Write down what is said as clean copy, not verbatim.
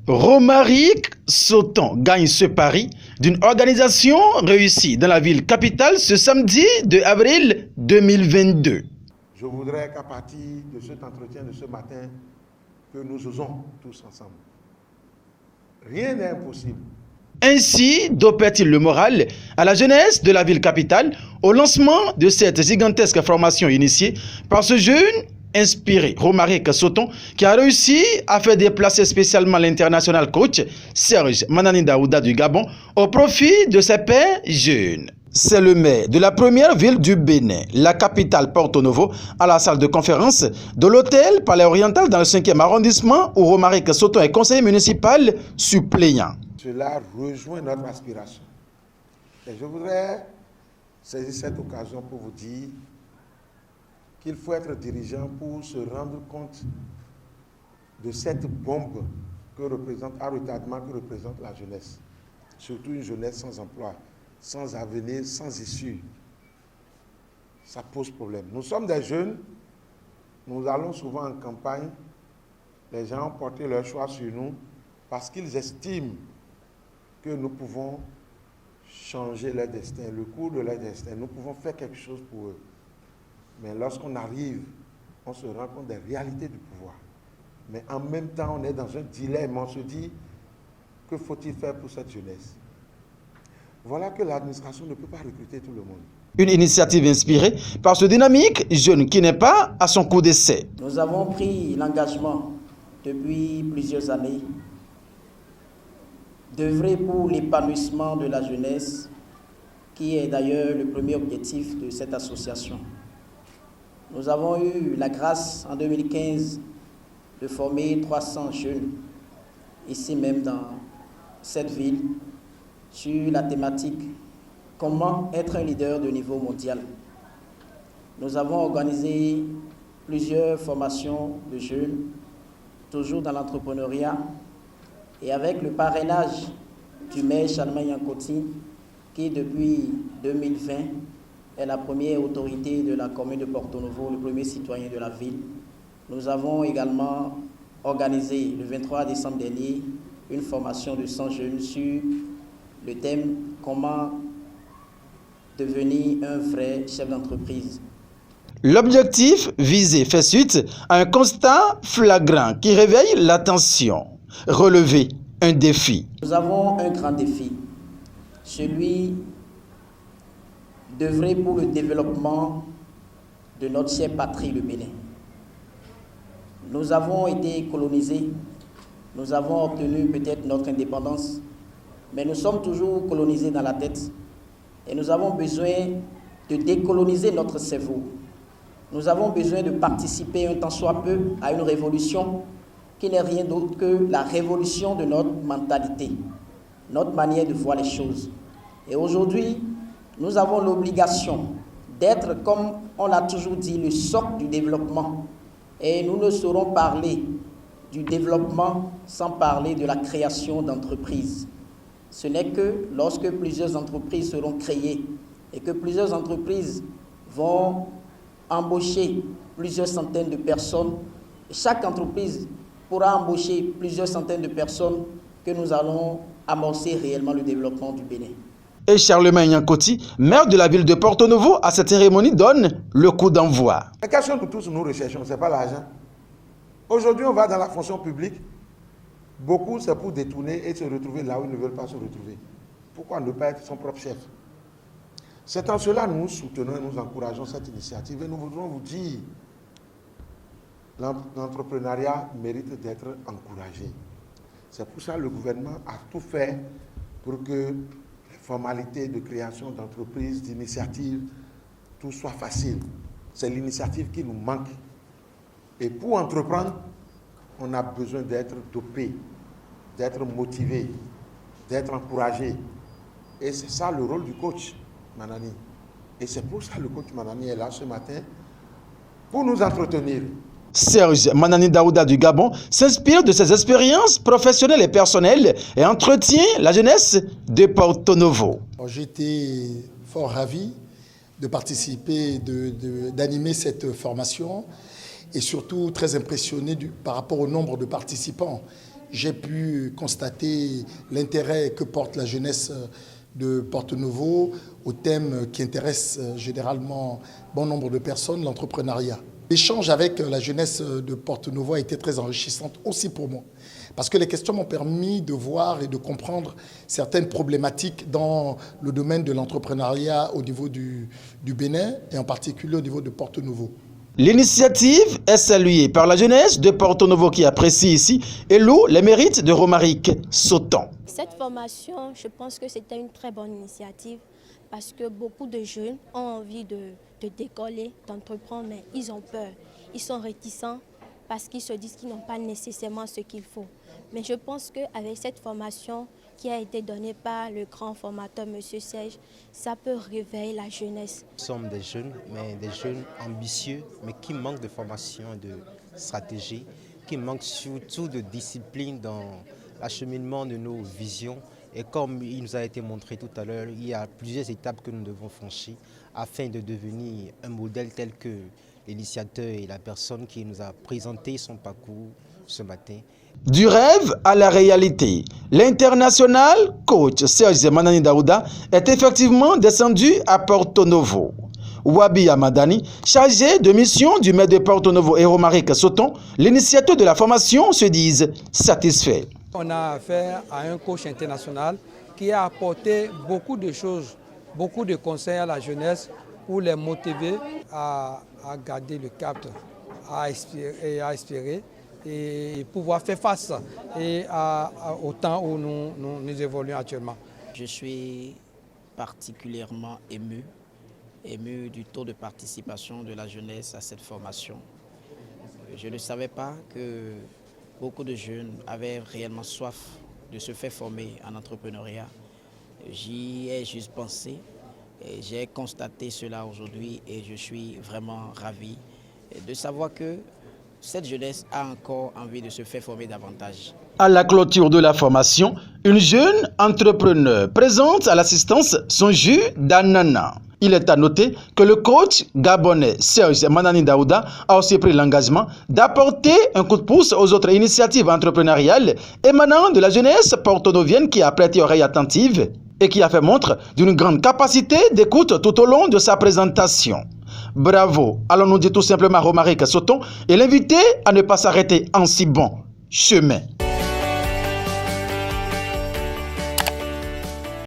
Romaric Sauton gagne ce pari d'une organisation réussie dans la ville capitale ce samedi 2 avril 2022. Je voudrais qu'à partir de cet entretien de ce matin, que nous osons tous ensemble. Rien n'est impossible. Ainsi dopait-il le moral à la jeunesse de la ville capitale au lancement de cette gigantesque formation initiée par ce jeune inspiré, Romaric Sauton, qui a réussi à faire déplacer spécialement l'international coach Serge Manani Daouda du Gabon au profit de ses pairs jeunes. C'est le maire de la première ville du Bénin, la capitale Porto Novo, à la salle de conférence de l'hôtel Palais Oriental dans le 5e arrondissement où Romaric Sauton est conseiller municipal suppléant. Cela rejoint notre aspiration. Et je voudrais saisir cette occasion pour vous dire qu'il faut être dirigeant pour se rendre compte de cette bombe que représente, à retardement que représente la jeunesse. Surtout une jeunesse sans emploi, sans avenir, sans issue. Ça pose problème. Nous sommes des jeunes, nous allons souvent en campagne, les gens ont porté leur choix sur nous parce qu'ils estiment que nous pouvons changer leur destin, le cours de leur destin. Nous pouvons faire quelque chose pour eux. Mais lorsqu'on arrive, on se rend compte des réalités du pouvoir. Mais en même temps, on est dans un dilemme. On se dit, que faut-il faire pour cette jeunesse? Voilà que l'administration ne peut pas recruter tout le monde. Une initiative inspirée par ce dynamique jeune qui n'est pas à son coup d'essai. Nous avons pris l'engagement depuis plusieurs années d'œuvrer pour l'épanouissement de la jeunesse, qui est d'ailleurs le premier objectif de cette association. Nous avons eu la grâce en 2015 de former 300 jeunes, ici même dans cette ville, sur la thématique « Comment être un leader de niveau mondial ». Nous avons organisé plusieurs formations de jeunes, toujours dans l'entrepreneuriat, et avec le parrainage du maire Charlemagne Yankoti, qui depuis 2020 est la première autorité de la commune de Porto Novo, le premier citoyen de la ville. Nous avons également organisé le 23 décembre dernier une formation de 100 jeunes sur le thème « Comment devenir un vrai chef d'entreprise ». L'objectif visé fait suite à un constat flagrant qui réveille l'attention. Relever un défi. Nous avons un grand défi, celui d'œuvrer pour le développement de notre chère patrie, le Bénin. Nous avons été colonisés, nous avons obtenu peut-être notre indépendance, mais nous sommes toujours colonisés dans la tête et nous avons besoin de décoloniser notre cerveau. Nous avons besoin de participer un tant soit peu à une révolution qui n'est rien d'autre que la révolution de notre mentalité, notre manière de voir les choses. Et aujourd'hui, nous avons l'obligation d'être, comme on l'a toujours dit, le socle du développement. Et nous ne saurons parler du développement sans parler de la création d'entreprises. Ce n'est que lorsque plusieurs entreprises seront créées et que plusieurs entreprises vont embaucher plusieurs centaines de personnes, chaque entreprise pourra embaucher plusieurs centaines de personnes, que nous allons amorcer réellement le développement du Bénin. Et Charlemagne Yankoti, maire de la ville de Porto Novo, à cette cérémonie donne le coup d'envoi. La question que tous nous recherchons, ce n'est pas l'argent. Aujourd'hui, on va dans la fonction publique. Beaucoup, c'est pour détourner et se retrouver là où ils ne veulent pas se retrouver. Pourquoi ne pas être son propre chef? C'est en cela que nous soutenons et nous encourageons cette initiative. Et nous voudrons vous dire, l'entrepreneuriat mérite d'être encouragé. C'est pour ça que le gouvernement a tout fait pour que les formalités de création d'entreprises, d'initiatives, tout soit facile. C'est l'initiative qui nous manque. Et pour entreprendre, on a besoin d'être dopé, d'être motivé, d'être encouragé. Et c'est ça le rôle du coach Manani. Et c'est pour ça que le coach Manani est là ce matin, pour nous entretenir. Serge Manani Daouda du Gabon s'inspire de ses expériences professionnelles et personnelles et entretient la jeunesse de Porto Novo. J'étais fort ravi de participer, d'animer cette formation et surtout très impressionné par rapport au nombre de participants. j'ai pu constater l'intérêt que porte la jeunesse de Porto-Novo au thème qui intéresse généralement bon nombre de personnes, l'entrepreneuriat. L'échange avec la jeunesse de Porto-Novo a été très enrichissant aussi pour moi, parce que les questions m'ont permis de voir et de comprendre certaines problématiques dans le domaine de l'entrepreneuriat au niveau du Bénin et en particulier au niveau de Porto-Novo. L'initiative est saluée par la jeunesse de Porto-Novo qui apprécie ici et loue les mérites de Romaric Soton. Cette formation, je pense que c'était une très bonne initiative parce que beaucoup de jeunes ont envie de décoller, d'entreprendre, mais ils ont peur. Ils sont réticents parce qu'ils se disent qu'ils n'ont pas nécessairement ce qu'il faut. Mais je pense qu'avec cette formation qui a été donnée par le grand formateur, M. Serge, ça peut réveiller la jeunesse. Nous sommes des jeunes, mais des jeunes ambitieux, mais qui manquent de formation et de stratégie, qui manquent surtout de discipline dans l'acheminement de nos visions. Et comme il nous a été montré tout à l'heure, il y a plusieurs étapes que nous devons franchir afin de devenir un modèle tel que l'initiateur et la personne qui nous a présenté son parcours ce matin. Du rêve à la réalité, l'international coach Serge Manani Daouda est effectivement descendu à Porto-Novo. Wabi Amadani, chargé de mission du maire de Porto-Novo et Romaric Soton, l'initiateur de la formation se disent satisfaits. On a affaire à un coach international qui a apporté beaucoup de choses, beaucoup de conseils à la jeunesse pour les motiver à garder le cap, à espérer et pouvoir faire face au temps où nous évoluons actuellement. Je suis particulièrement ému du taux de participation de la jeunesse à cette formation. Je ne savais pas que beaucoup de jeunes avaient réellement soif de se faire former en entrepreneuriat. J'y ai juste pensé, j'ai constaté cela aujourd'hui et je suis vraiment ravi de savoir que cette jeunesse a encore envie de se faire former davantage. À la clôture de la formation, une jeune entrepreneur présente à l'assistance son jus d'ananas. Il est à noter que le coach gabonais Serge Manani Daouda a aussi pris l'engagement d'apporter un coup de pouce aux autres initiatives entrepreneuriales émanant de la jeunesse porto-novienne qui a prêté oreille attentive et qui a fait montre d'une grande capacité d'écoute tout au long de sa présentation. Bravo, allons-nous dire tout simplement Romaric Soton et l'inviter à ne pas s'arrêter en si bon chemin.